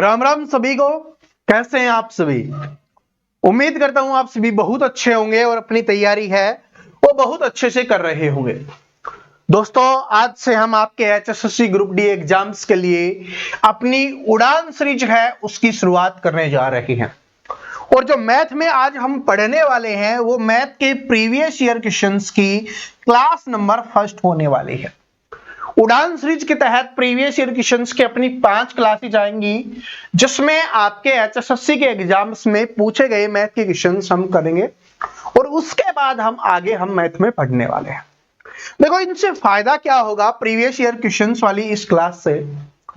राम राम सभी को। कैसे हैं आप सभी? उम्मीद करता हूं आप सभी बहुत अच्छे होंगे और अपनी तैयारी है वो बहुत अच्छे से कर रहे होंगे। दोस्तों, आज से हम आपके एचएसएससी ग्रुप डी एग्जाम्स के लिए अपनी उड़ान सीरीज है उसकी शुरुआत करने जा रहे हैं। और जो मैथ में आज हम पढ़ने वाले हैं वो मैथ के प्रीवियस ईयर क्वेश्चंस की क्लास नंबर फर्स्ट होने वाली है। उड़ान सीरीज के तहत प्रीवियस ईयर क्वेश्चंस की अपनी 5 क्लासेज आएंगी जिसमें आपके एचएसएससी के एग्जाम्स में पूछे गए मैथ के क्वेश्चंस हम करेंगे और उसके बाद हम मैथ में पढ़ने वाले हैं। देखो, इनसे फायदा क्या होगा प्रीवियस ईयर क्वेश्चंस वाली इस क्लास से,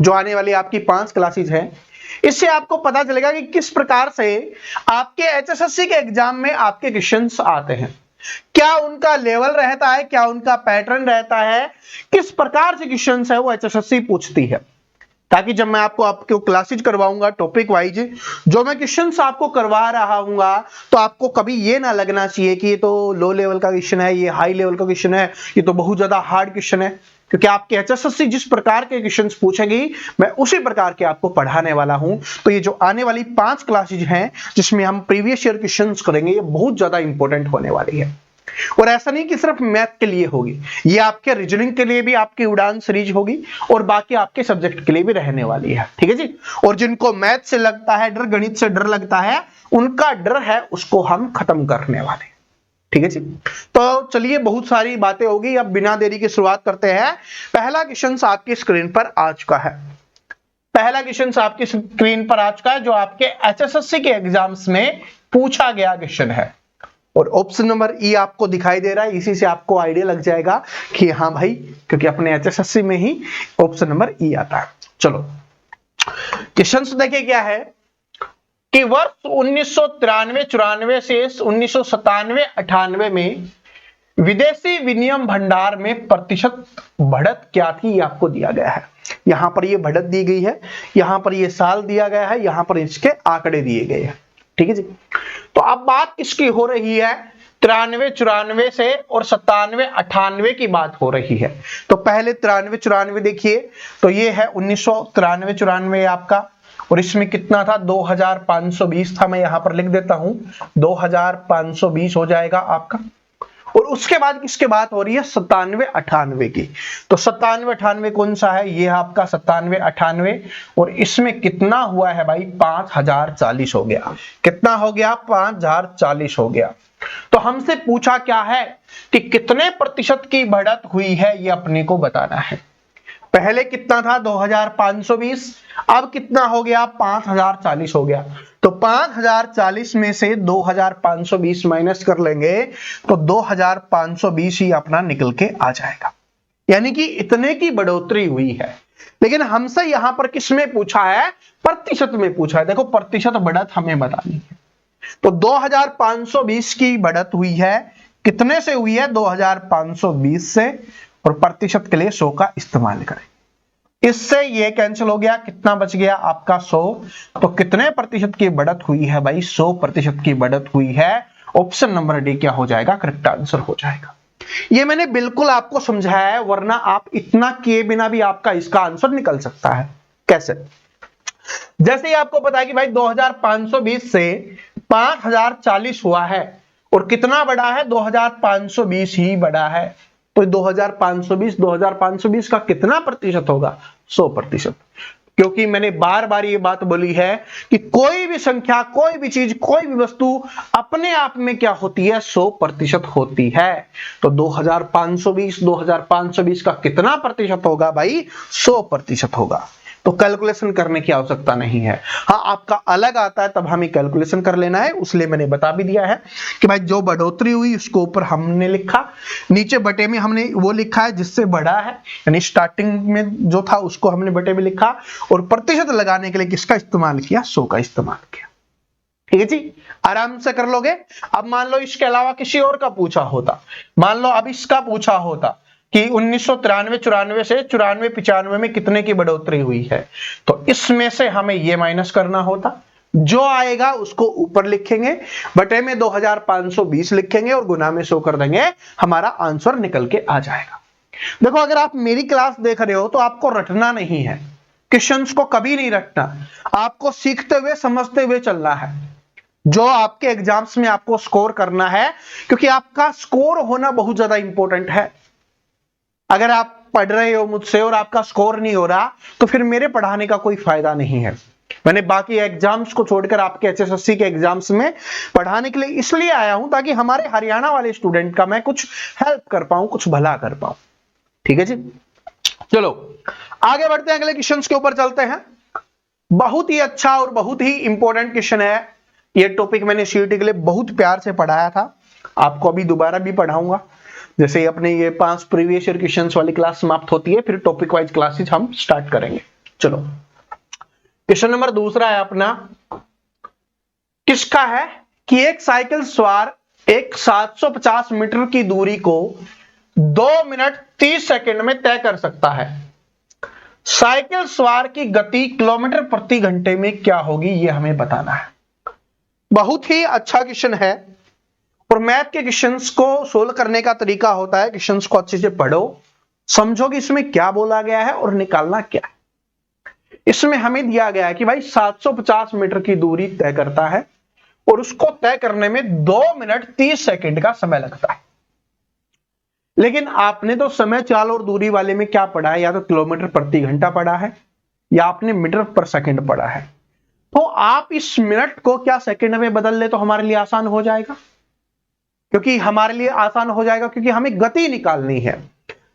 जो आने वाली आपकी 5 क्लासेज हैं, इससे आपको पता चलेगा कि किस प्रकार से आपके एचएसएससी के एग्जाम में आपके क्वेश्चंस आते हैं, क्या उनका लेवल रहता है, क्या उनका पैटर्न रहता है, किस प्रकार से क्वेश्चंस है वो एचएसएससी पूछती है, ताकि जब मैं आपको क्लासेज करवाऊंगा टॉपिक वाइज, जो मैं क्वेश्चंस आपको करवा रहा हूंगा, तो आपको कभी ये ना लगना चाहिए कि ये तो लो लेवल का क्वेश्चन है, ये हाई लेवल का क्वेश्चन है, ये तो बहुत ज्यादा हार्ड क्वेश्चन है। क्योंकि आपके एचएसएससी जिस प्रकार के क्वेश्चंस पूछेगी मैं उसी प्रकार के आपको पढ़ाने वाला हूं। तो ये जो आने वाली 5 क्लासेज हैं जिसमें हम प्रीवियस ईयर क्वेश्चंस करेंगे, ये बहुत ज्यादा इंपॉर्टेंट होने वाली है। और ऐसा नहीं कि सिर्फ मैथ के लिए होगी, ये आपके रीजनिंग के लिए भी आपकी उड़ान सीरीज होगी और बाकी आपके सब्जेक्ट के लिए भी रहने वाली है। ठीक है जी। और जिनको मैथ से लगता है डर, गणित से डर लगता है, उनका डर है उसको हम खत्म करने वाले। ठीक है जी। तो चलिए, बहुत सारी बातें होगी, अब बिना देरी के शुरुआत करते हैं। पहला क्वेश्चन आपकी स्क्रीन पर आ चुका है। पहला क्वेश्चन आपकी स्क्रीन पर आ चुका है जो आपके एचएसएससी के एग्जाम्स में पूछा गया क्वेश्चन है। और ऑप्शन नंबर ई आपको दिखाई दे रहा है, इसी से आपको आइडिया लग जाएगा कि हाँ भाई, क्योंकि अपने एचएसएससी में ही ऑप्शन नंबर ई आता है। चलो क्वेश्चन देखिए क्या है कि वर्ष 1993-94 से 1997-98 में विदेशी विनिमय भंडार में प्रतिशत बढ़त क्या थी, ये आपको दिया गया है। यहां पर ये बढ़त दी गई है, यहां पर ये साल दिया गया है, यहां पर इसके आंकड़े दिए गए हैं। ठीक है जी। तो अब बात किसकी हो रही है? 93-94 से और 97-98 की बात हो रही है। तो पहले 93-94 देखिए, तो ये है 1993-94 आपका, और इसमें कितना था? 2520 था। मैं यहां पर लिख देता हूं, 2520 हो जाएगा आपका। और उसके बाद किसके बात हो रही है? 97-98 की। तो 97-98 कौन सा है? ये आपका 97-98, और इसमें कितना हुआ है भाई? 5040 हो गया। कितना हो गया? 5040 हो गया। तो हमसे पूछा क्या है कि कितने प्रतिशत की बढ़त हुई है, ये अपने को बताना है। पहले कितना था? 2520, अब कितना हो गया? 5040 हो गया। तो 5040 में से 2520 माइनस कर लेंगे तो 2520 ही अपना निकल के आ जाएगा। यानी कि इतने की बढ़ोतरी हुई है। लेकिन हमसे यहां पर किस में पूछा है? प्रतिशत में पूछा है। देखो, प्रतिशत बढ़त हमें बतानी है। तो 2520 की बढ़त हुई है, कितने से हुई है? 2520 से, और प्रतिशत के लिए 100 का इस्तेमाल करें। इससे ये कैंसिल हो गया, कितना बच गया आपका? 100। तो कितने प्रतिशत की बढ़त हुई है भाई? 100% की बढ़त हुई है। ऑप्शन नंबर डी क्या हो जाएगा? करेक्ट आंसर हो जाएगा। ये मैंने बिल्कुल आपको समझाया है, वरना आप इतना किए बिना भी आपका इसका आंसर निकल सकता है। कैसे? जैसे ही आपको पता है कि भाई 2520 से 5040 हुआ है, और कितना बढ़ा है? 2520 ही बढ़ा है। तो 2520 का कितना प्रतिशत होगा? 100%। क्योंकि मैंने बार बार ये बात बोली है कि कोई भी संख्या, कोई भी चीज, कोई भी वस्तु अपने आप में क्या होती है? 100% होती है। तो 2520 का कितना प्रतिशत होगा भाई? 100% होगा। तो कैलकुलेशन करने की आवश्यकता नहीं है। हाँ, आपका अलग आता है तब हमें कैलकुलेशन कर लेना है, उसलिए मैंने बता भी दिया है कि भाई जो बढ़ोतरी हुई उसको ऊपर हमने लिखा, नीचे बटे में हमने वो लिखा है जिससे बढ़ा है, यानी स्टार्टिंग में जो था उसको हमने बटे में लिखा, और प्रतिशत लगाने के लिए किसका इस्तेमाल किया? 100 का इस्तेमाल किया। ठीक है जी, आराम से कर लोगे। अब मान लो इसके अलावा किसी और का पूछा होता, मान लो अब इसका पूछा होता कि 1993-94 से 94-95 में कितने की बढ़ोतरी हुई है, तो इसमें से हमें ये माइनस करना होता, जो आएगा उसको ऊपर लिखेंगे, बटे में 2520 लिखेंगे और गुना में 100 कर देंगे, हमारा आंसर निकल के आ जाएगा। देखो, अगर आप मेरी क्लास देख रहे हो तो आपको रटना नहीं है, क्वेश्चंस को कभी नहीं रटना, आपको सीखते हुए समझते हुए चलना है। जो आपके एग्जाम्स में आपको स्कोर करना है, क्योंकि आपका स्कोर होना बहुत ज्यादा इंपॉर्टेंट है। अगर आप पढ़ रहे हो मुझसे और आपका स्कोर नहीं हो रहा तो फिर मेरे पढ़ाने का कोई फायदा नहीं है। मैंने बाकी एग्जाम्स को छोड़कर आपके एचएसएससी के एग्जाम्स में पढ़ाने के लिए इसलिए आया हूं ताकि हमारे हरियाणा वाले स्टूडेंट का मैं कुछ हेल्प कर पाऊं, कुछ भला कर पाऊं। ठीक है जी, चलो आगे बढ़ते हैं, अगले क्वेश्चंस के ऊपर चलते हैं। बहुत ही अच्छा और बहुत ही इंपॉर्टेंट क्वेश्चन है। ये टॉपिक मैंने सीईटी के लिए बहुत प्यार से पढ़ाया था, आपको अभी दोबारा भी पढ़ाऊंगा। जैसे अपने ये 5 प्रीवियस ईयर क्वेश्चंस वाली क्लास समाप्त होती है, फिर टॉपिक वाइज क्लासेस हम स्टार्ट करेंगे। चलो क्वेश्चन नंबर दूसरा है अपना, किसका है कि एक साइकिल सवार एक 750 मीटर की दूरी को 2 मिनट 30 सेकंड में तय कर सकता है। साइकिल सवार की गति किलोमीटर प्रति घंटे में क्या होगी, यह हमें बताना है। बहुत ही अच्छा क्वेश्चन है और मैथ के क्वेश्चंस को सोल्व करने का तरीका होता है, क्वेश्चंस को अच्छे से पढ़ो, समझो कि इसमें क्या बोला गया है और निकालना क्या है। इसमें हमें दिया गया है कि भाई 750 मीटर की दूरी तय करता है और उसको तय करने में 2 मिनट 30 सेकंड का समय लगता है। लेकिन आपने तो समय, चाल और दूरी वाले में क्या पढ़ा है, या तो किलोमीटर प्रति घंटा पढ़ा है या आपने मीटर पर सेकंड पढ़ा है। तो आप इस मिनट को क्या सेकंड में बदल ले तो हमारे लिए आसान हो जाएगा, क्योंकि हमारे लिए आसान हो जाएगा क्योंकि हमें गति निकालनी है।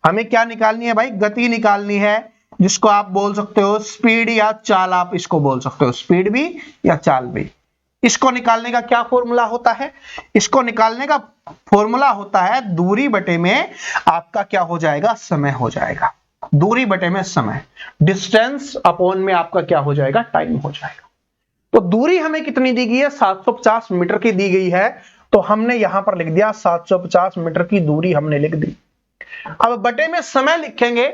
हमें क्या निकालनी है भाई, गति निकालनी है, जिसको आप बोल सकते हो स्पीड या चाल, आप इसको बोल सकते हो स्पीड भी या चाल भी। इसको निकालने का क्या फॉर्मूला होता है, इसको निकालने का फॉर्मूला होता है दूरी बटे में आपका क्या हो जाएगा, समय हो जाएगा। दूरी बटे में समय, डिस्टेंस अपॉन में आपका क्या हो जाएगा, टाइम हो जाएगा। तो दूरी हमें कितनी दी गई है, 750 मीटर की दी गई है, तो हमने यहां पर लिख दिया 750 मीटर की दूरी हमने लिख दी। अब बटे में समय लिखेंगे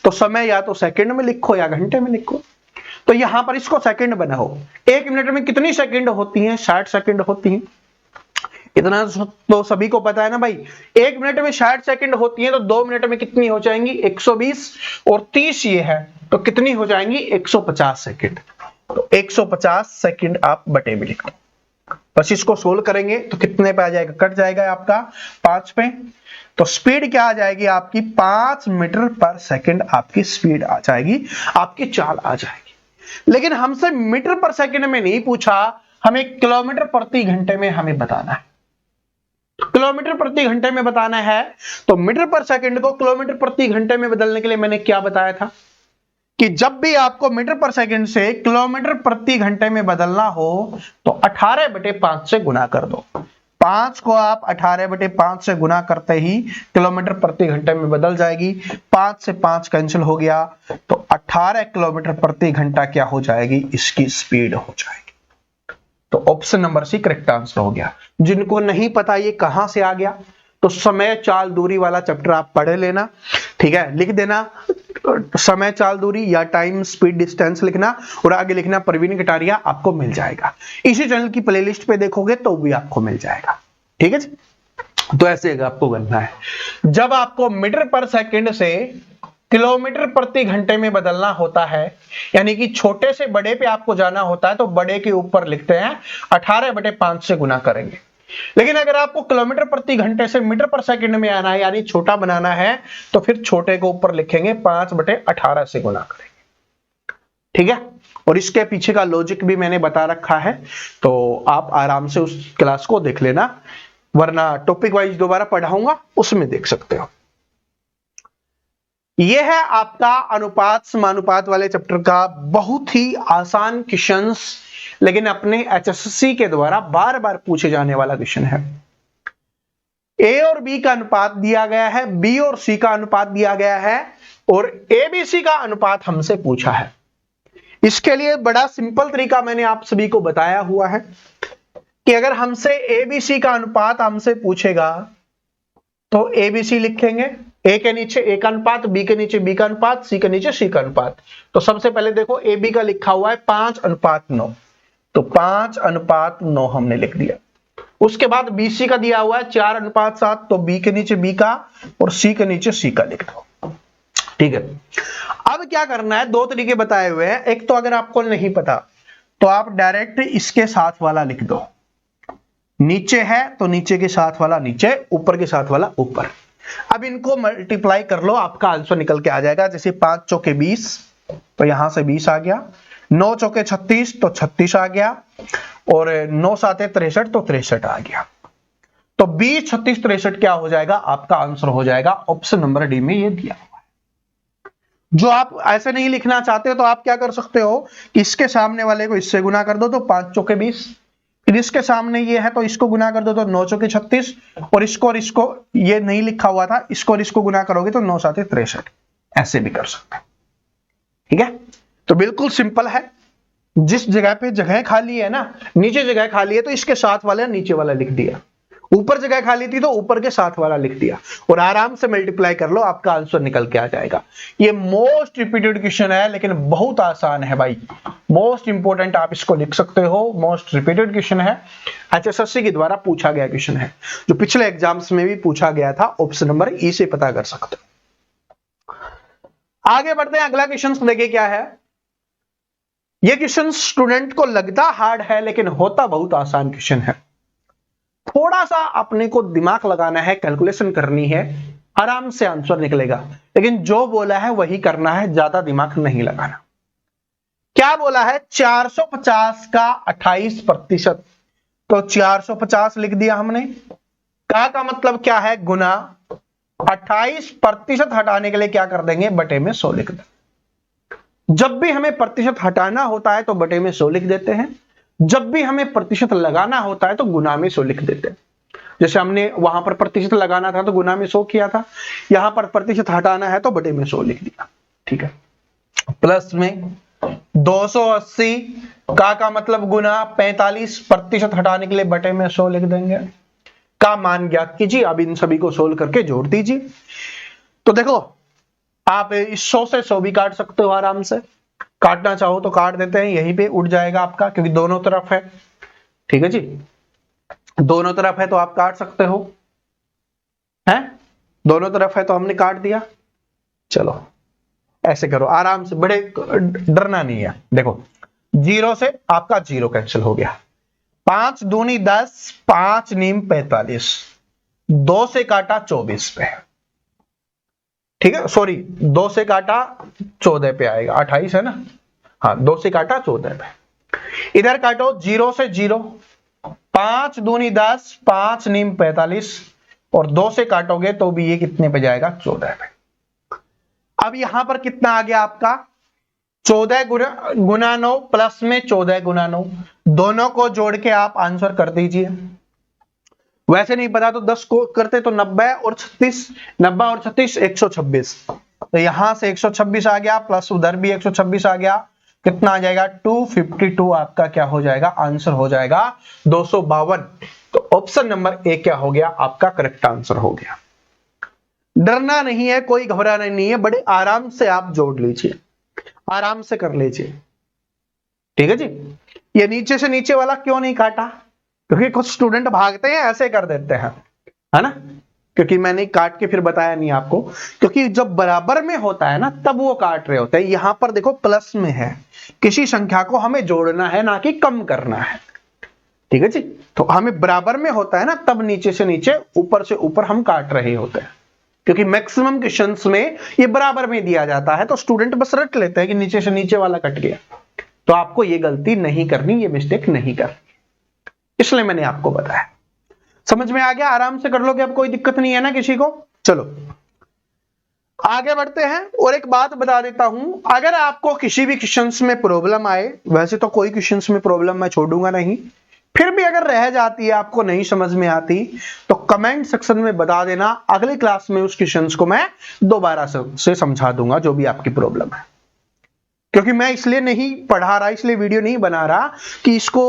तो समय या तो सेकंड में लिखो या घंटे में लिखो। तो यहां पर इसको सेकंड बनाओ। 1 मिनट में कितनी सेकंड होती हैं, 60 सेकंड होती हैं। इतना तो सभी को पता है ना भाई, 1 मिनट में 60 सेकंड होती है, तो 2 मिनट में कितनी हो जाएंगी, 120 और 30 ये है तो कितनी हो जाएंगी, 150 सेकंड। तो 150 सेकंड आप बटे में लिखो। बस इसको सोल्व करेंगे तो कितने पे आ जाएगा, कट जाएगा आपका 5 पे। तो स्पीड क्या आ जाएगी आपकी, 5 मीटर पर सेकंड आपकी स्पीड आ जाएगी, आपकी चाल आ जाएगी। लेकिन हमसे मीटर पर सेकंड में नहीं पूछा, हमें किलोमीटर प्रति घंटे में हमें बताना है। किलोमीटर प्रति घंटे में बताना है, तो मीटर पर सेकंड को किलोमीटर प्रति घंटे में बदलने के लिए मैंने क्या बताया था कि जब भी आपको मीटर पर सेकंड से किलोमीटर प्रति घंटे में बदलना हो तो 18/5 से गुना कर दो। 5 को आप 18/5 से गुना करते ही किलोमीटर प्रति घंटे में बदल जाएगी। 5 से 5 कैंसिल हो गया, तो 18 किलोमीटर प्रति घंटा क्या हो जाएगी, इसकी स्पीड हो जाएगी। तो option number C correct answer हो गया। जिनको नहीं पता ये कहां से आ गया, तो समय चाल दूरी वाला चैप्टर आप पढ़ लेना, ठीक है, लिख देना समय चाल दूरी या टाइम स्पीड डिस्टेंस लिखना और आगे लिखना प्रवीण कटारिया, आपको मिल जाएगा। इसी चैनल की प्लेलिस्ट पे देखोगे तो भी आपको मिल जाएगा। ठीक है जी, तो ऐसे आपको करना है। जब आपको मीटर पर सेकंड से किलोमीटर प्रति घंटे में बदलना होता है, यानी कि छोटे से बड़े पे आपको जाना होता है, तो बड़े के ऊपर लिखते हैं 18/5 से गुना करेंगे। लेकिन अगर आपको किलोमीटर प्रति घंटे से मीटर पर सेकंड में आना है, यानी छोटा बनाना है, तो फिर छोटे को ऊपर लिखेंगे 5/18 से गुना करेंगे। ठीक है, और इसके पीछे का लॉजिक भी मैंने बता रखा है, तो आप आराम से उस क्लास को देख लेना, वरना टॉपिक वाइज दोबारा पढ़ाऊंगा, उसमें देख सकते हो। यह है आपका अनुपात समानुपात वाले चैप्टर का बहुत ही आसान क्वेश्चंस, लेकिन अपने एचएसएससी के द्वारा बार बार पूछे जाने वाला क्वेश्चन है। ए और बी का अनुपात दिया गया है, बी और सी का अनुपात दिया गया है, और ए बी सी का अनुपात हमसे पूछा है। इसके लिए बड़ा सिंपल तरीका मैंने आप सभी को बताया हुआ है कि अगर हमसे ए बी सी का अनुपात हमसे पूछेगा तो ए बी सी लिखेंगे, ए के नीचे ए का अनुपात, बी के नीचे बी का अनुपात, सी के नीचे सी का अनुपात। तो सबसे पहले देखो ए बी का लिखा हुआ है 5:9, तो 5:9 हमने लिख दिया। उसके बाद बी सी का दिया हुआ है 4:7, तो बी के नीचे बी का और सी के नीचे सी का लिख दो। ठीक है। अब क्या करना है, दो तरीके बताए हुए हैं। एक तो अगर आपको नहीं पता तो आप डायरेक्ट इसके साथ वाला लिख दो, नीचे है तो नीचे के साथ वाला नीचे, ऊपर के साथ वाला ऊपर। अब इनको मल्टीप्लाई कर लो, आपका आंसर निकल के आ जाएगा। जैसे 5 चौके 20 तो यहां से 20 आ गया, 9 चौके 36 तो 36 आ गया, और 9 साते 63 तो 63 आ गया। तो 20 36 63 क्या हो जाएगा, आपका आंसर हो जाएगा ऑप्शन नंबर डी में ये दिया हुआ है। जो आप ऐसे नहीं लिखना चाहते हो तो आप क्या कर सकते हो, इसके सामने वाले को इससे गुना कर दो तो 5 चौके 20, फिर इसके सामने ये है तो इसको गुना कर दो तो 9 चौके 36, और इसको ये नहीं लिखा हुआ था, इसको और इसको गुना करोगे तो 9 साते 63, ऐसे भी कर सकते हैं। ठीक है, तो बिल्कुल सिंपल है। जिस जगह पे जगह खाली है ना, नीचे जगह खाली है तो इसके साथ वाला नीचे वाला लिख दिया, ऊपर जगह खाली थी तो ऊपर के साथ वाला लिख दिया, और आराम से मल्टीप्लाई कर लो, आपका आंसर निकल के आ जाएगा। ये मोस्ट रिपीटेड क्वेश्चन है लेकिन बहुत आसान है भाई, मोस्ट इंपोर्टेंट आप इसको लिख सकते हो। मोस्ट रिपीटेड क्वेश्चन है, HSSC के द्वारा पूछा गया क्वेश्चन है, जो पिछले एग्जाम्स में भी पूछा गया था। ऑप्शन नंबर ई से पता कर सकते हो। आगे बढ़ते हैं, अगला क्वेश्चन देखिए क्या है। ये क्वेश्चन स्टूडेंट को लगता हार्ड है लेकिन होता बहुत आसान क्वेश्चन है। थोड़ा सा अपने को दिमाग लगाना है, कैलकुलेशन करनी है, आराम से आंसर निकलेगा। लेकिन जो बोला है वही करना है, ज्यादा दिमाग नहीं लगाना। क्या बोला है, 450 का 28%, तो 450 लिख दिया हमने। का मतलब क्या है, गुना 28% हटाने के लिए क्या कर देंगे, बटे में 100 लिख देंगे। जब भी हमें प्रतिशत हटाना होता है तो बटे में 100 लिख देते हैं, जब भी हमें प्रतिशत लगाना होता है तो गुना में 100 लिख देते हैं। जैसे हमने वहां पर प्रतिशत लगाना था तो गुना में 100 किया था, यहां पर प्रतिशत हटाना है तो बटे में 100 लिख दिया। ठीक है, प्लस में 280 का मतलब गुना 45% हटाने के लिए बटे में 100 लिख देंगे। का मान ज्ञात कीजिए, अब इन सभी को सोल्व करके जोड़ दीजिए। तो देखो, आप इस 100 से 100 भी काट सकते हो, आराम से काटना चाहो तो काट देते हैं, यहीं पे उठ जाएगा आपका, क्योंकि दोनों तरफ है। ठीक है जी, दोनों तरफ है तो आप काट सकते हो, हैं दोनों तरफ है तो हमने काट दिया। चलो ऐसे करो आराम से, बड़े डरना नहीं है। देखो 0 से आपका 0 कैंसिल हो गया, 5 दूनी 10, 5 नीम 45, 2 से काटा 24 पे, ठीक है, सॉरी 2 से काटा 14 पे आएगा, 28 है ना, हाँ 2 से काटा 14 पे। इधर काटो 0 से 0, 5 दूनी 10, 5 नीम 45, और 2 से काटोगे तो भी ये कितने पे जाएगा, 14 पे। अब यहां पर कितना आ गया आपका, 14 गुना 9 प्लस में 14 गुना 9, दोनों को जोड़ के आप आंसर कर दीजिए। वैसे नहीं पता तो 10 को करते तो 90 और 36, 90 और 36 126, तो यहां से 126 आ गया, प्लस उधर भी 126 आ गया, कितना आ जाएगा 252, आपका क्या हो जाएगा, आंसर हो जाएगा 252। तो ऑप्शन नंबर ए क्या हो गया, आपका करेक्ट आंसर हो गया। डरना नहीं है, कोई घबराना नहीं है, बड़े आराम से आप जोड़ लीजिए, आराम से कर लीजिए। ठीक है जी, ये नीचे से नीचे वाला क्यों नहीं काटा, क्योंकि कुछ स्टूडेंट भागते हैं ऐसे कर देते हैं, है ना, क्योंकि मैंने काट के फिर बताया नहीं आपको, क्योंकि जब बराबर में होता है ना तब वो काट रहे होते हैं। यहां पर देखो प्लस में है, किसी संख्या को हमें जोड़ना है ना कि कम करना है। ठीक है जी, तो हमें बराबर में होता है ना तब नीचे से नीचे ऊपर से ऊपर हम काट रहे होते हैं, क्योंकि मैक्सिमम क्वेश्चंस में ये बराबर में दिया जाता है तो स्टूडेंट बस रट लेते हैं कि नीचे से नीचे वाला कट गया। तो आपको ये गलती नहीं करनी, ये मिस्टेक नहीं करनी, इसलिए मैंने आपको बताया। समझ में आ गया, आराम से कर लोगे, अब कोई दिक्कत नहीं है ना किसी को। चलो आगे बढ़ते हैं, और एक बात बता देता हूं, अगर आपको किसी भी क्वेश्चंस में प्रॉब्लम आए, वैसे तो कोई क्वेश्चंस में प्रॉब्लम मैं छोड़ूंगा नहीं, फिर भी अगर रह जाती है, आपको नहीं समझ में आती, तो कमेंट सेक्शन में बता देना, अगली क्लास में उस क्वेश्चंस को मैं दोबारा से समझा दूंगा, जो भी आपकी प्रॉब्लम है। क्योंकि मैं इसलिए नहीं पढ़ा रहा, इसलिए वीडियो नहीं बना रहा कि इसको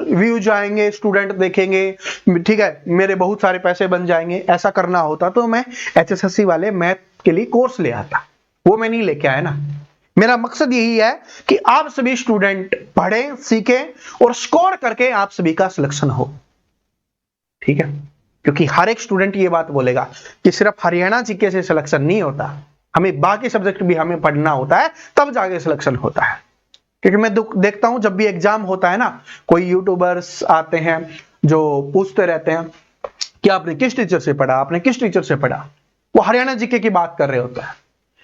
व्यूज आएंगे, स्टूडेंट देखेंगे, ठीक है, मेरे बहुत सारे पैसे बन जाएंगे। ऐसा करना होता तो मैं HSSC वाले मैथ के लिए कोर्स ले आता, वो मैं नहीं लेके आया ना। मेरा मकसद यही है कि आप सभी स्टूडेंट पढ़ें, सीखें और स्कोर करके आप सभी का सिलेक्शन हो। ठीक है, क्योंकि हर एक स्टूडेंट ये बात बोलेगा कि सिर्फ हरियाणा जीके से सिलेक्शन नहीं होता, हमें बाकी सब्जेक्ट भी हमें पढ़ना होता है, तब जाके सिलेक्शन होता है। क्योंकि मैं देखता हूं जब भी एग्जाम होता है ना, कोई यूट्यूबर्स आते हैं जो पूछते रहते हैं कि आपने किस टीचर से पढ़ा, आपने किस टीचर से पढ़ा, वो हरियाणा जीके की बात कर रहे होते हैं।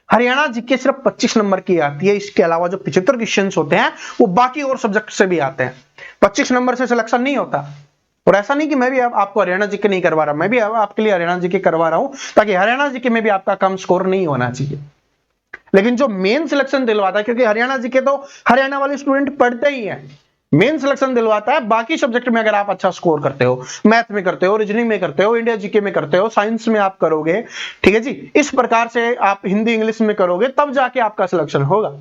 हरियाणा जीके सिर्फ 25 नंबर की आती है, इसके अलावा जो 75 क्वेश्चन होते हैं वो बाकी और सब्जेक्ट से भी आते हैं। 25 नंबर से सिलेक्शन नहीं होता। और ऐसा नहीं कि मैं भी आपको हरियाणा जीके नहीं करवा रहा, मैं भी आपके लिए हरियाणा जीके करवा रहा हूं, ताकि हरियाणा जीके में भी आपका कम स्कोर नहीं होना चाहिए। लेकिन जो मेन सिलेक्शन दिलवाता है, क्योंकि हरियाणा जीके तो हरियाणा वाले स्टूडेंट पढ़ते ही हैं, मेन सिलेक्शन दिलवाता है बाकी सब्जेक्ट में। अगर आप अच्छा स्कोर करते हो, मैथ में करते हो, रीजनिंग में करते हो, इंडिया जीके में करते हो, साइंस में आप करोगे, ठीक है जी, इस प्रकार से आप हिंदी इंग्लिश में करोगे, तब जाके आपका सिलेक्शन होगा।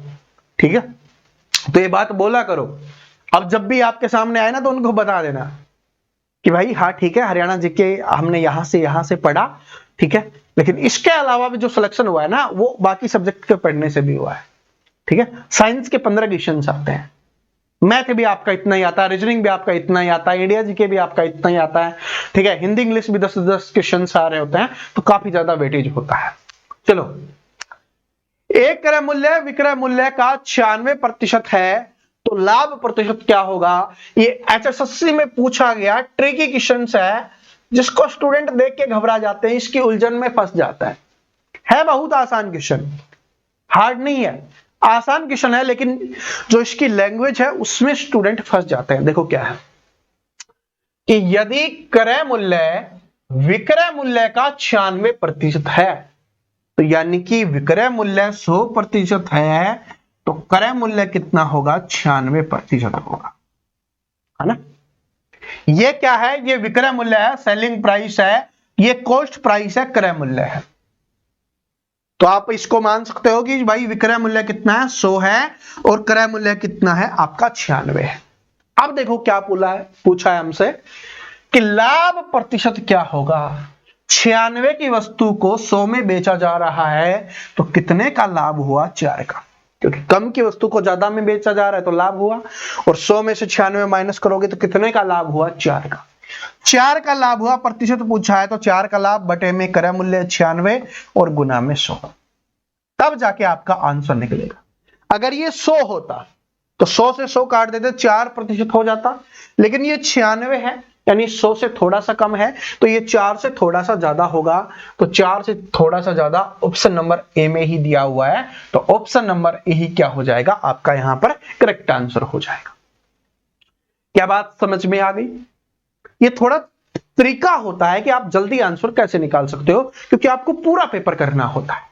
ठीक है, तो ये बात बोला करो। अब जब भी आपके सामने आए ना तो उनको बता देना कि भाई हाँ ठीक है, हरियाणा जीके हमने यहां से पढ़ा, ठीक है, लेकिन इसके अलावा भी जो सिलेक्शन हुआ है ना वो बाकी सब्जेक्ट के पढ़ने से भी हुआ है। ठीक है, साइंस के 15 क्वेश्चन आते हैं, मैथ भी आपका इतना ही आता है, रीजनिंग भी आपका इतना ही आता है, इंडिया जीके भी आपका इतना ही आता है। ठीक है, हिंदी इंग्लिश भी 10-10 क्वेश्चन आ रहे होते हैं, तो काफी ज्यादा वेटेज होता है। चलो, एक क्रय मूल्य विक्रय मूल्य का 96% है, तो लाभ प्रतिशत क्या होगा? ये HSSC में पूछा गया ट्रिकी क्वेश्चन है, जिसको स्टूडेंट देख के घबरा जाते हैं, इसकी उलझन में फंस जाता है बहुत आसान क्वेश्चन, हार्ड नहीं है, आसान क्वेश्चन है, लेकिन जो इसकी लैंग्वेज है उसमें स्टूडेंट फंस जाते हैं। देखो क्या है कि यदि क्रय मूल्य विक्रय मूल्य का 96% है, तो यानी कि विक्रय मूल्य 100% है, तो क्रय मूल्य कितना होगा? 96% होगा, है ना। ये क्या है? ये विक्रय मूल्य है, सेलिंग प्राइस है, ये कॉस्ट प्राइस है, क्रय मूल्य है। तो आप इसको मान सकते हो कि भाई विक्रय मूल्य कितना है? 100 है, और क्रय मूल्य कितना है? आपका 96 है। अब देखो क्या पूछा है हमसे कि लाभ प्रतिशत क्या होगा? 96 की वस्तु को 100 में बेचा जा रहा है, तो कितने का लाभ हुआ? 4 का, क्योंकि कम की वस्तु को ज्यादा में बेचा जा रहा है तो लाभ हुआ, और 100 में से 96 माइनस करोगे तो कितने का लाभ हुआ? 4 का। 4 का लाभ हुआ, प्रतिशत पूछा है, तो 4 का लाभ बटे में क्रय मूल्य 96 और गुना में 100, तब जाके आपका आंसर निकलेगा। अगर ये 100 होता तो 100 से 100 काट देते, 4% हो जाता, लेकिन ये 96 है, यानी 100 से थोड़ा सा कम है, तो ये 4 से थोड़ा सा ज्यादा होगा, तो 4 से थोड़ा सा ज्यादा ऑप्शन नंबर ए में ही दिया हुआ है, तो ऑप्शन नंबर ए ही क्या हो जाएगा? आपका यहां पर करेक्ट आंसर हो जाएगा। क्या बात समझ में आ गई? ये थोड़ा तरीका होता है कि आप जल्दी आंसर कैसे निकाल सकते हो, क्योंकि आपको पूरा पेपर करना होता है।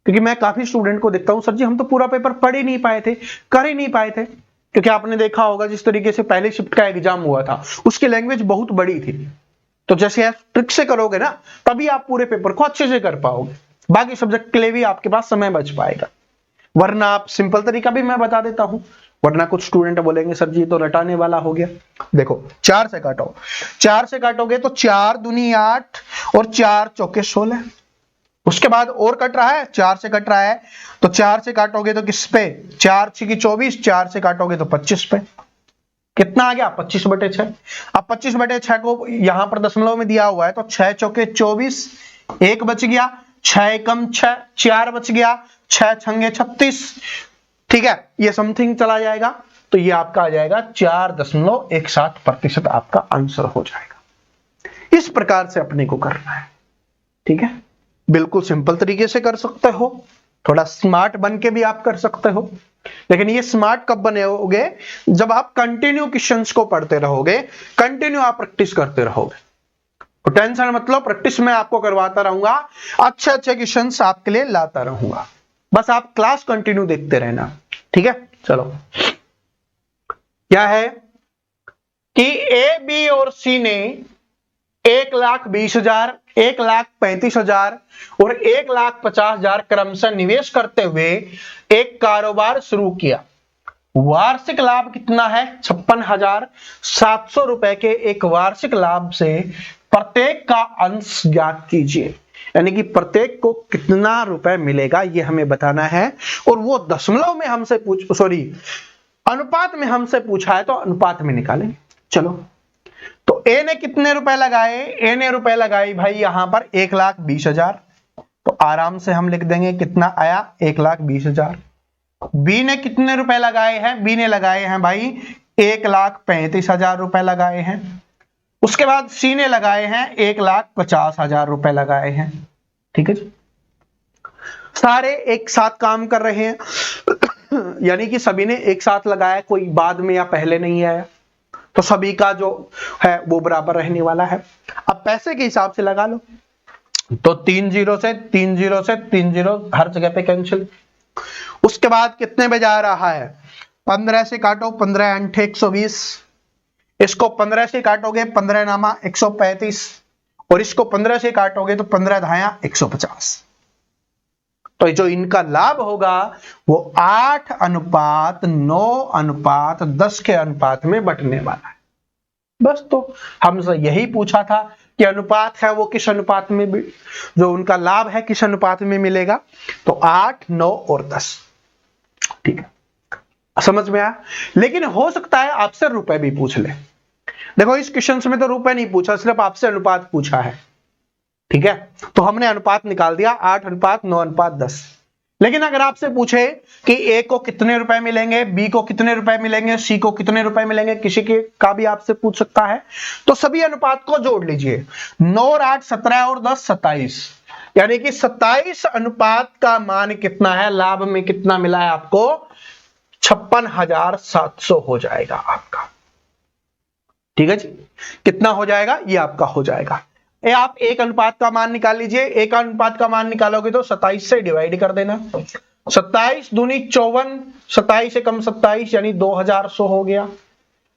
क्योंकि मैं काफी स्टूडेंट को देखता हूं, सर जी हम तो पूरा पेपर पढ़ ही नहीं पाए थे, कर ही नहीं पाए थे, क्योंकि आपने देखा होगा जिस तरीके से पहले शिफ्ट का एग्जाम हुआ था, उसकी लैंग्वेज बहुत बड़ी थी। तो जैसे आप ट्रिक से करोगे ना, तभी आप पूरे पेपर को अच्छे से कर पाओगे, बाकी सब्जेक्ट के लिए भी आपके पास समय बच पाएगा। वरना आप सिंपल तरीका भी मैं बता देता हूं, वरना कुछ स्टूडेंट बोलेंगे सर जी तो रटाने वाला हो गया। देखो 4 से काटो, 4 से काटोगे तो 4 दूनी 8 और 4 चौके 16, उसके बाद और कट रहा है, 4 से कट रहा है, तो 4 से काटोगे तो किस पे? 4 6 की 24, 4 से काटोगे तो 25 पे, कितना आ गया? 25/6। अब 25/6 को यहां पर दशमलव में दिया हुआ है, तो 6 चौके 24, 1 बच गया, 6 कम 6, 4 बच गया, 6 छंगे 36, ठीक है, ये समथिंग चला जाएगा, तो ये आपका आ जाएगा 4.17% आपका आंसर हो जाएगा। इस प्रकार से अपने को करना है, ठीक है, बिल्कुल सिंपल तरीके से कर सकते हो, थोड़ा स्मार्ट बन के भी आप कर सकते हो, लेकिन ये स्मार्ट कब बनेगे? जब आप कंटिन्यू क्वेश्चंस को पढ़ते रहोगे, कंटिन्यू आप प्रैक्टिस करते रहोगे। तो टेंशन मत लो, प्रैक्टिस में आपको करवाता रहूंगा, अच्छे अच्छे क्वेश्चंस आपके लिए लाता रहूंगा, बस आप क्लास कंटिन्यू देखते रहना, ठीक है। चलो, क्या है कि ए, बी और सी ने 1,20,000, 1,35,000 और 1,50,000 क्रमशः निवेश करते हुए एक कारोबार शुरू किया। वार्षिक लाभ कितना है? 56,700 रुपए के एक वार्षिक लाभ से प्रत्येक का अंश ज्ञात कीजिए, यानी कि प्रत्येक को कितना रुपए मिलेगा ये हमें बताना है, और वो दशमलव में हमसे अनुपात में हमसे पूछा है, तो अनुपात में निकालेंगे। चलो, तो ए ने कितने रुपए लगाए? ए ने रुपए लगाए भाई यहां पर 1,20,000, तो आराम से हम लिख देंगे कितना आया 1,20,000। बी ने कितने रुपए लगाए हैं? बी ने लगाए हैं भाई 1,35,000 रुपए लगाए हैं। उसके बाद सी ने लगाए हैं 1,50,000 रुपए लगाए हैं। ठीक है जी, सारे एक साथ काम कर रहे हैं यानी कि सभी ने एक साथ लगाया, कोई बाद में या पहले नहीं आया, तो सभी का जो है वो बराबर रहने वाला है। अब पैसे के हिसाब से लगा लो, तो 3 जीरो से 3 जीरो से 3 जीरो हर जगह पे कैंसिल। उसके बाद कितने बजे आ रहा है? 15 से काटो, 15 अंठे 120, इसको 15 से काटोगे 15 नामा 135, और इसको 15 से काटोगे तो 15 धाया 150। तो जो इनका लाभ होगा वो 8:9:10 के अनुपात में बंटने वाला है। बस, तो हमसे यही पूछा था कि अनुपात है वो किस अनुपात में, जो उनका लाभ है किस अनुपात में मिलेगा, तो 8, 9 और 10। ठीक है, समझ में आया? लेकिन हो सकता है आपसे रुपए भी पूछ ले। देखो इस क्वेश्चन में तो रुपए नहीं पूछा, सिर्फ आपसे अनुपात पूछा है। ठीक है, तो हमने अनुपात निकाल दिया 8:9:10। लेकिन अगर आपसे पूछे कि ए को कितने रुपए मिलेंगे, बी को कितने रुपए मिलेंगे, सी को कितने रुपए मिलेंगे, किसी के का भी आपसे पूछ सकता है, तो सभी अनुपात को जोड़ लीजिए। 9 और 8 17 और 10 27, यानी कि 27 अनुपात का मान कितना है, लाभ में कितना मिला है आपको, 56,700 हो जाएगा आपका। ठीक है जी, कितना हो जाएगा, ये आपका हो जाएगा। आप एक अनुपात का मान निकाल लीजिए, एक अनुपात का मान निकालोगे तो 27 से डिवाइड कर देना, 27 दूनी 54, 27 से कम 27 यानी 2100 हो गया।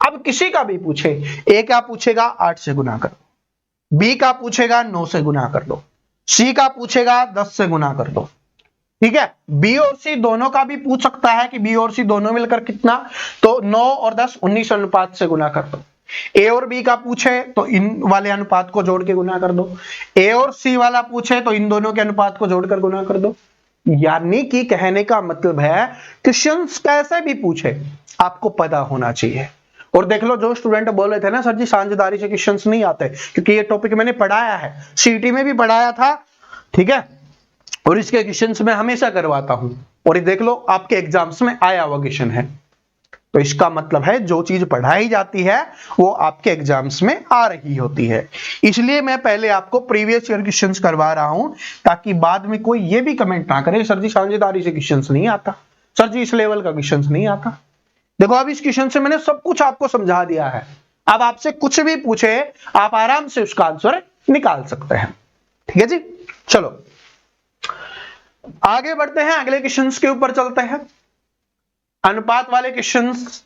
अब किसी का भी पूछे, ए का पूछेगा 8 से गुना कर दो, बी का पूछेगा 9 से गुना कर दो, सी का पूछेगा 10 से गुना कर दो। ठीक है, बी और सी दोनों का भी पूछ सकता है कि बी और सी दोनों मिलकर कितना, तो 9 और 10 19 अनुपात से गुना कर दो। ए और बी का पूछे तो इन वाले अनुपात को जोड़ के गुना कर दो, ए और सी वाला पूछे तो इन दोनों के अनुपात को जोड़कर गुना कर दो। यानी कि कहने का मतलब है क्वेश्चंस कैसे भी पूछे आपको पता होना चाहिए। और देख लो, जो स्टूडेंट बोल रहे थे ना सर जी साझेदारी से क्वेश्चंस नहीं आते, क्योंकि ये टॉपिक मैंने पढ़ाया है, सीईटी में भी पढ़ाया था। ठीक है, और इसके क्वेश्चंस मैं हमेशा करवाता हूं, और ये देख लो आपके एग्जाम्स में आया हुआ क्वेश्चन है। तो इसका मतलब है जो चीज पढ़ाई जाती है वो आपके एग्जाम्स में आ रही होती है। इसलिए मैं पहले आपको प्रीवियस ईयर क्वेश्चंस करवा रहा हूं, ताकि बाद में कोई ये भी कमेंट ना करे सर जी साझेदारी से क्वेश्चंस नहीं आता, सर जी इस लेवल का क्वेश्चंस नहीं आता। देखो अब इस क्वेश्चन से मैंने सब कुछ आपको समझा दिया है। अब आपसे कुछ भी पूछे आप आराम से उसका आंसर निकाल सकते हैं। ठीक है जी, चलो आगे बढ़ते हैं, अगले क्वेश्चंस के ऊपर चलते हैं। अनुपात वाले क्वेश्चंस,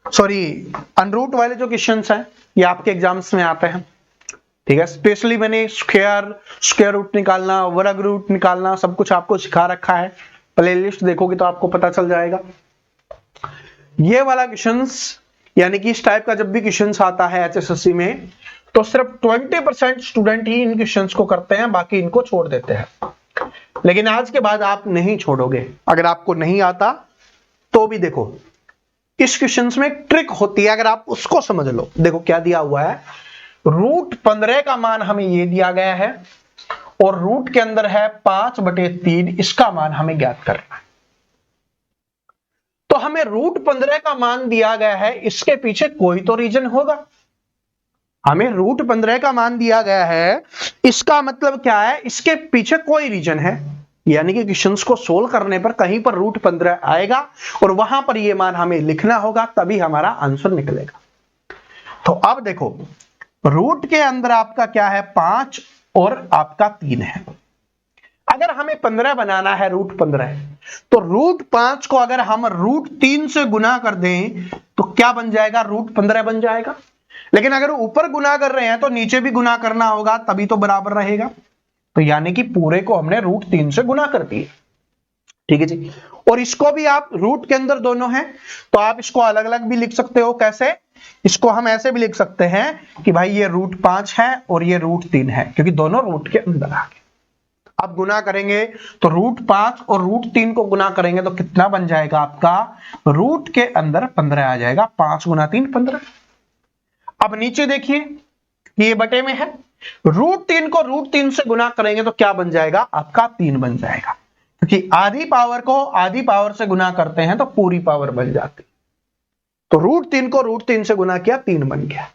सॉरी अनरूट वाले जो क्वेश्चंस हैं ये आपके एग्जाम्स में आते हैं। ठीक है, स्पेशली मैंने स्क्वायर रूट निकालना, वर्ग रूट निकालना सब कुछ आपको सिखा रखा है। प्लेलिस्ट देखोगे तो आपको पता चल जाएगा। ये वाला क्वेश्चंस यानी कि इस टाइप का जब भी क्वेश्चंस आता है एचएसएससी में, तो सिर्फ 20% स्टूडेंट ही इन क्वेश्चंस को करते हैं, बाकी इनको छोड़ देते हैं। लेकिन आज के बाद आप नहीं छोड़ोगे। अगर आपको नहीं आता तो भी देखो इस क्वेश्चन में ट्रिक होती है, अगर आप उसको समझ लो। देखो क्या दिया हुआ है, √15 का मान हमें ये दिया गया है और रूट के अंदर है 5/3, इसका मान हमें ज्ञात करना है। तो हमें √15 का मान दिया गया है, इसके पीछे कोई तो रीजन होगा। हमें √15 का मान दिया गया है, इसका मतलब क्या है, इसके पीछे कोई रीजन है। यानी कि क्वेश्चंस को सोल्व करने पर कहीं पर √15 आएगा और वहां पर ये मान हमें लिखना होगा, तभी हमारा आंसर निकलेगा। तो अब देखो रूट के अंदर आपका क्या है, 5 और आपका 3 है। अगर हमें 15 बनाना है √15, तो √5 को अगर हम √3 से गुना कर दें तो क्या बन जाएगा, √15 बन जाएगा। लेकिन अगर ऊपर गुना कर रहे हैं तो नीचे भी गुना करना होगा, तभी तो बराबर रहेगा। तो यानी कि पूरे को हमने √3 से गुना कर दिया। ठीक है जी, और इसको भी आप रूट के अंदर दोनों हैं तो आप इसको अलग अलग भी लिख सकते हो। कैसे, इसको हम ऐसे भी लिख सकते हैं कि भाई ये √5 है और ये √3 है, क्योंकि दोनों रूट के अंदर आ गए। अब गुना करेंगे तो √5 और √3 को गुना करेंगे तो कितना बन जाएगा आपका, रूट के अंदर 15 आ जाएगा। 5 × 3 15। अब नीचे देखिए ये बटे में है, √3 को √3 से गुना करेंगे तो क्या बन जाएगा? आपका 3 बन जाएगा, क्योंकि आधी पावर को आधी पावर से गुना करते हैं तो पूरी पावर बन जाती। तो √3 को √3 से गुना किया, 3 बन गया।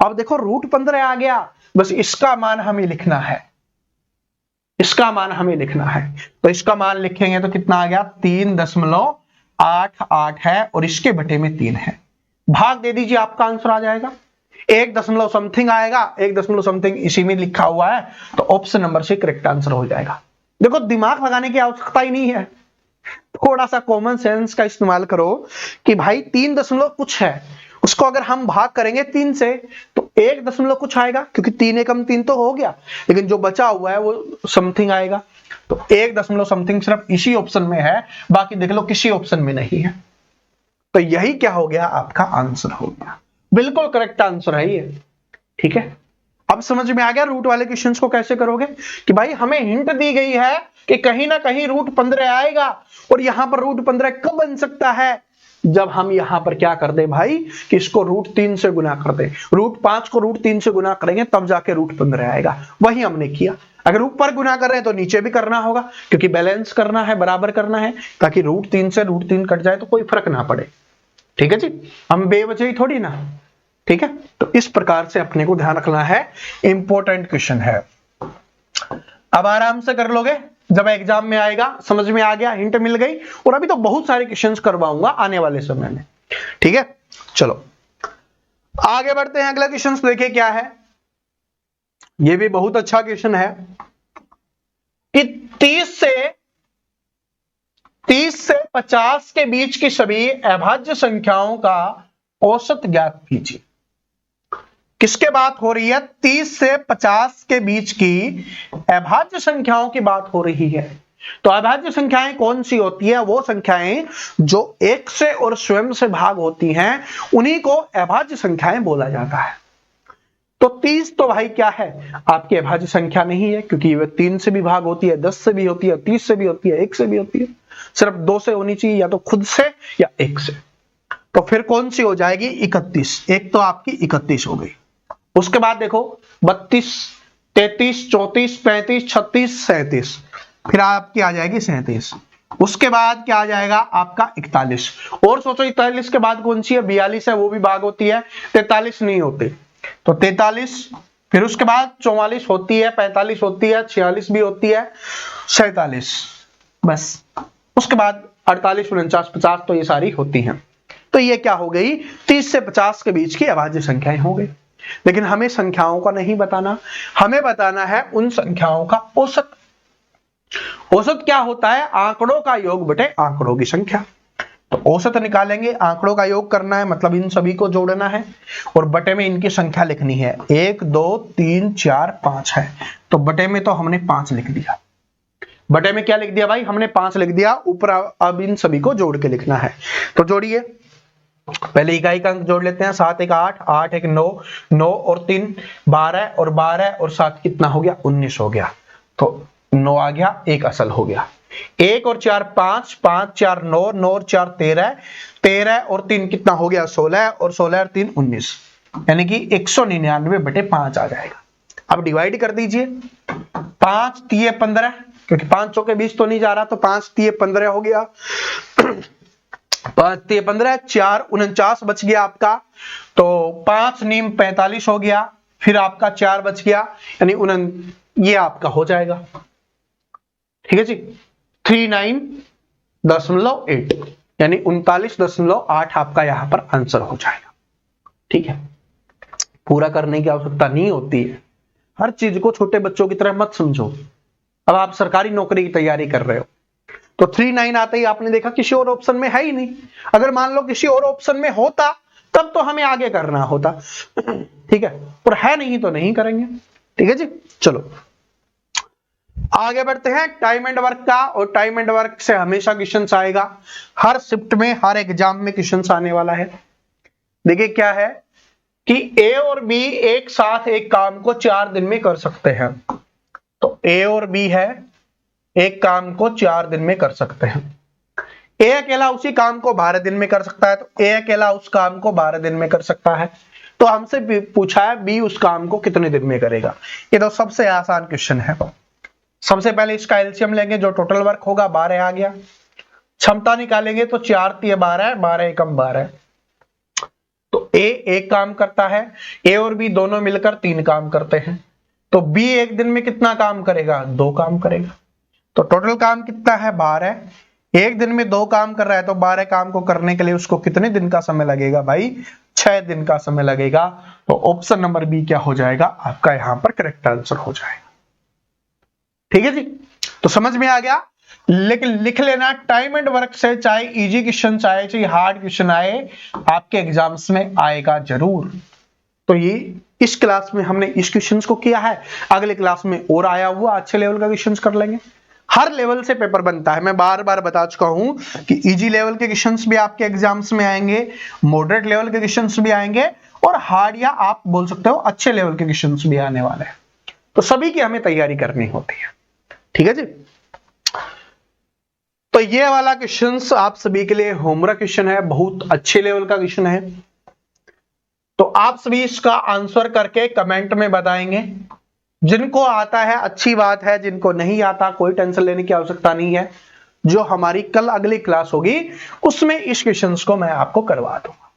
अब देखो √15 आ गया, बस इसका मान हमें लिखना है, इसका मान हमें लिखना है। तो इसका मान लिखेंगे तो कितना आ गया? 3.88 है और इसके बटे में 3 है। भाग दे दीजिए, आपका आंसर आ जाएगा। 1 दशमलव समथिंग आएगा, 1 दशमलव समथिंग इसी में लिखा हुआ है, तो ऑप्शन नंबर से करेक्ट आंसर हो जाएगा। देखो दिमाग लगाने की आवश्यकता ही नहीं है, थोड़ा सा कॉमन सेंस का इस्तेमाल करो कि भाई 3 दशमलव कुछ है, उसको अगर हम भाग करेंगे 3 से तो 1 दशमलव कुछ आएगा, क्योंकि 3 एकम 3 तो हो गया, लेकिन जो बचा हुआ है वो समथिंग आएगा। तो 1 दशमलव समथिंग सिर्फ इसी ऑप्शन में है, बाकी देख लो किसी ऑप्शन में नहीं है। तो यही क्या हो गया? आपका आंसर हो गया। बिल्कुल करेक्ट आंसर है ये। ठीक है, अब समझ में आ गया रूट वाले क्वेश्चंस को कैसे करोगे, कि भाई हमें हिंट दी गई है कि कहीं ना कहीं √15 आएगा, और यहां पर √15 कब बन सकता है? जब हम यहां पर क्या कर दे भाई, कि इसको √3 से गुना कर दे, √5 को √3 से गुना करेंगे तब जाके √15 आएगा। वही हमने किया। अगर ऊपर गुना कर रहे हैं तो नीचे भी करना होगा, क्योंकि बैलेंस करना है, बराबर करना है, ताकि √3 से √3 कट जाए तो कोई फर्क ना पड़े। ठीक है जी, हम बेवजह ही थोड़ी ना। ठीक है, तो इस प्रकार से अपने को ध्यान रखना है, इंपॉर्टेंट क्वेश्चन है। अब आराम से कर लोगे, जब एग्जाम में आएगा समझ में आ गया, हिंट मिल गई। और अभी तो बहुत सारे क्वेश्चंस करवाऊंगा आने वाले समय में। ठीक है, चलो आगे बढ़ते हैं। अगला क्वेश्चन देखिए क्या है, ये भी बहुत अच्छा क्वेश्चन है कि 30 से 50 के बीच की सभी अभाज्य संख्याओं का औसत ज्ञात कीजिए। किसके बात हो रही है? 30 से 50 के बीच की अभाज्य संख्याओं की बात हो रही है। तो अभाज्य संख्याएं कौन सी होती है? वो संख्याएं जो 1 से और स्वयं से भाग होती हैं, उन्हीं को अभाज्य संख्याएं बोला जाता है। तो 30 तो भाई क्या है? आपकी अभाज्य संख्या नहीं है, क्योंकि वह 3 से भी भाग होती है, 10 से भी होती है, 30 से भी होती है, 1 से भी होती है। सिर्फ 2 से होनी चाहिए, या तो खुद से या 1 से। तो फिर कौन सी हो जाएगी? 31। एक तो आपकी 31 हो गई। उसके बाद देखो 32, 33, 34, 35, 36, 37, फिर आपकी आ जाएगी 37। उसके बाद क्या आ जाएगा? आपका 41। और सोचो 41 के बाद कौन सी है? 42 है, वो भी भाग होती है, 43 नहीं होती। तो 43, फिर उसके बाद 44 होती है, 45 होती है, 46 भी होती है, 47, बस। उसके बाद 48, 49, 50, तो ये सारी होती हैं। तो ये क्या हो गई? 30 से 50 के बीच की अभाज्य संख्याएं हो गई। लेकिन हमें संख्याओं का नहीं बताना, हमें बताना है उन संख्याओं का औसत। औसत क्या होता है? आंकड़ों का योग बटे आंकड़ों की संख्या। तो औसत निकालेंगे, आंकड़ों का योग करना है, मतलब इन सभी को जोड़ना है, और बटे में इनकी संख्या लिखनी है। 1, 2, 3, 4, 5 है, तो बटे में तो हमने 5 लिख दिया। बटे में क्या लिख दिया भाई? हमने 5 लिख दिया। ऊपर अब इन सभी को जोड़ के लिखना है। तो जोड़िए, पहले इकाई का अंक जोड़ लेते हैं। 7 1 8, 8 1 9, 9 और 3 12, और 12 और 7 कितना हो गया? 19 हो गया। तो 9 आ गया, 1 असल हो गया। 1 और 4 5, 5 4 9, 9 और 4 13, 13 और 3 कितना हो गया? 16, और 16 और 3 19, यानी कि 199 बटे 5 आ जाएगा। अब डिवाइड कर दीजिए। 5 3 15, क्योंकि 5 चौके 20 तो नहीं जा रहा, तो 5 3 15 हो गया। 5 3 15, 4 49 बच गया आपका। तो 5 नीम 45 हो गया, फिर आपका 4 बच गया, यानी ये आपका हो जाएगा। ठीक है जी, 39.8, यानी 39.8 आपका यहां पर आंसर हो जाएगा। ठीक है, पूरा करने की आवश्यकता नहीं होती है। हर चीज को छोटे बच्चों की तरह मत समझो। अब आप सरकारी नौकरी की तैयारी कर रहे हो, तो 39 आते ही आपने देखा किसी और ऑप्शन में है ही नहीं। अगर मान लो किसी और ऑप्शन में होता तब तो हमें आगे करना होता। ठीक है, और है नहीं तो नहीं करेंगे। ठीक है जी, चलो आगे बढ़ते हैं टाइम एंड वर्क का। और टाइम एंड वर्क से हमेशा क्वेश्चन आएगा, हर शिफ्ट में, हर एग्जाम में क्वेश्चन आने वाला है। देखिए क्या है कि ए और बी एक साथ एक काम को 4 दिन में कर सकते हैं। तो ए और बी है, एक काम को 4 दिन में कर सकते हैं। ए अकेला उसी काम को 12 दिन में कर सकता है, तो ए अकेला उस काम को 12 दिन में कर सकता है। तो हमसे पूछा है बी उस काम को कितने दिन में करेगा। ये तो सबसे आसान क्वेश्चन है। सबसे पहले इसका एलसीएम लेंगे, जो टोटल वर्क होगा 12 आ गया। क्षमता निकालेंगे तो 4 × 12 है, 12 एकम 12। तो ए एक काम करता है, ए और बी दोनों मिलकर 3 काम करते हैं। तो बी एक दिन में कितना काम करेगा, 2 काम करेगा। तो टोटल काम कितना है, 12। एक दिन में 2 काम कर रहा है, तो 12 काम को करने के लिए उसको कितने दिन का समय लगेगा भाई, 6 दिन का समय लगेगा। तो ऑप्शन नंबर बी क्या हो जाएगा, आपका यहां पर करेक्ट आंसर हो जाएगा। ठीक है जी, तो समझ में आ गया। लेकिन लिख लेना, टाइम एंड वर्क से चाहे इजी क्वेश्चन चाहे हार्ड क्वेश्चन आए, आपके एग्जाम्स में आएगा जरूर। तो ये इस क्लास में हमने इस क्वेश्चन को किया है, अगले क्लास में और आया हुआ अच्छे लेवल का क्वेश्चन कर लेंगे। हर लेवल से पेपर बनता है, मैं बार बार बता चुका हूं कि इजी लेवल के क्वेश्चंस भी आपके एग्जाम्स में आएंगे, मॉडरेट लेवल के क्वेश्चंस भी आएंगे, और हार्ड या आप बोल सकते हो अच्छे लेवल के क्वेश्चंस भी आने वाले हैं। तो सभी की हमें तैयारी करनी होती है। ठीक है जी, तो ये वाला क्वेश्चंस आप सभी के लिए होमवर्क क्वेश्चन है, बहुत अच्छे लेवल का क्वेश्चन है। तो आप सभी इसका आंसर करके कमेंट में बताएंगे। जिनको आता है अच्छी बात है, जिनको नहीं आता कोई टेंशन लेने की आवश्यकता नहीं है। जो हमारी कल अगली क्लास होगी उसमें इस क्वेश्चंस को मैं आपको करवा दूंगा।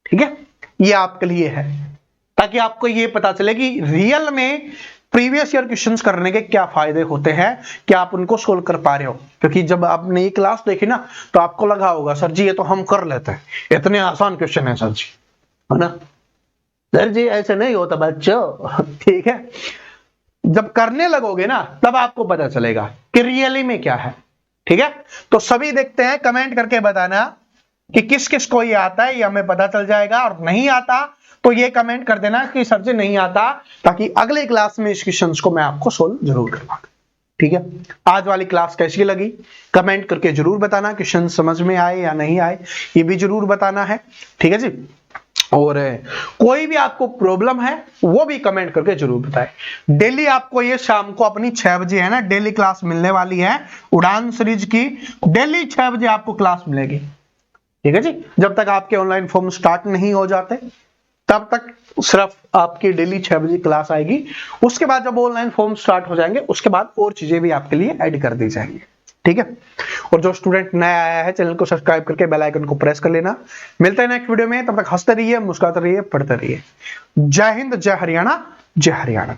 ठीक है, ये आपके लिए है, ताकि आपको ये पता चले कि रियल में प्रीवियस ईयर क्वेश्चंस करने के क्या फायदे होते हैं, क्या आप उनको सोल्व कर पा रहे हो। क्योंकि जब आपने ये क्लास देखी ना, तो आपको लगा होगा सर जी ये तो हम कर लेते हैं, इतने आसान क्वेश्चन है सर जी, है ना। सर जी ऐसे नहीं होता बच्चों। ठीक है, जब करने लगोगे ना तब आपको पता चलेगा कि रियली में क्या है। ठीक है, तो सभी देखते हैं, कमेंट करके बताना कि किस किस को ये आता है, ये हमें पता चल जाएगा। और नहीं आता तो ये कमेंट कर देना कि सर जी नहीं आता, ताकि अगले क्लास में इस क्वेश्चंस को मैं आपको सोल्व जरूर करवा। ठीक है, आज वाली क्लास कैसी लगी कमेंट करके जरूर बताना। क्वेश्चन समझ में आए या नहीं आए ये भी जरूर बताना है। ठीक है जी, और कोई भी आपको प्रॉब्लम है वो भी कमेंट करके जरूर बताएं। डेली आपको ये शाम को अपनी 6 बजे है ना डेली क्लास मिलने वाली है, उड़ान सीरीज की डेली 6 बजे आपको क्लास मिलेगी। ठीक है जी, जब तक आपके ऑनलाइन फॉर्म स्टार्ट नहीं हो जाते तब तक सिर्फ आपकी डेली 6 बजे क्लास आएगी। उसके बाद जब ऑनलाइन फॉर्म स्टार्ट हो जाएंगे उसके बाद और चीजें भी आपके लिए ऐड कर दी जाएंगी। ठीक है, और जो स्टूडेंट नया आया है चैनल को सब्सक्राइब करके बेल आइकन को प्रेस कर लेना। मिलते हैं नेक्स्ट वीडियो में, तब तक हंसते रहिए, मुस्कुराते रहिए, पढ़ते रहिए। जय हिंद, जय हरियाणा, जय हरियाणा।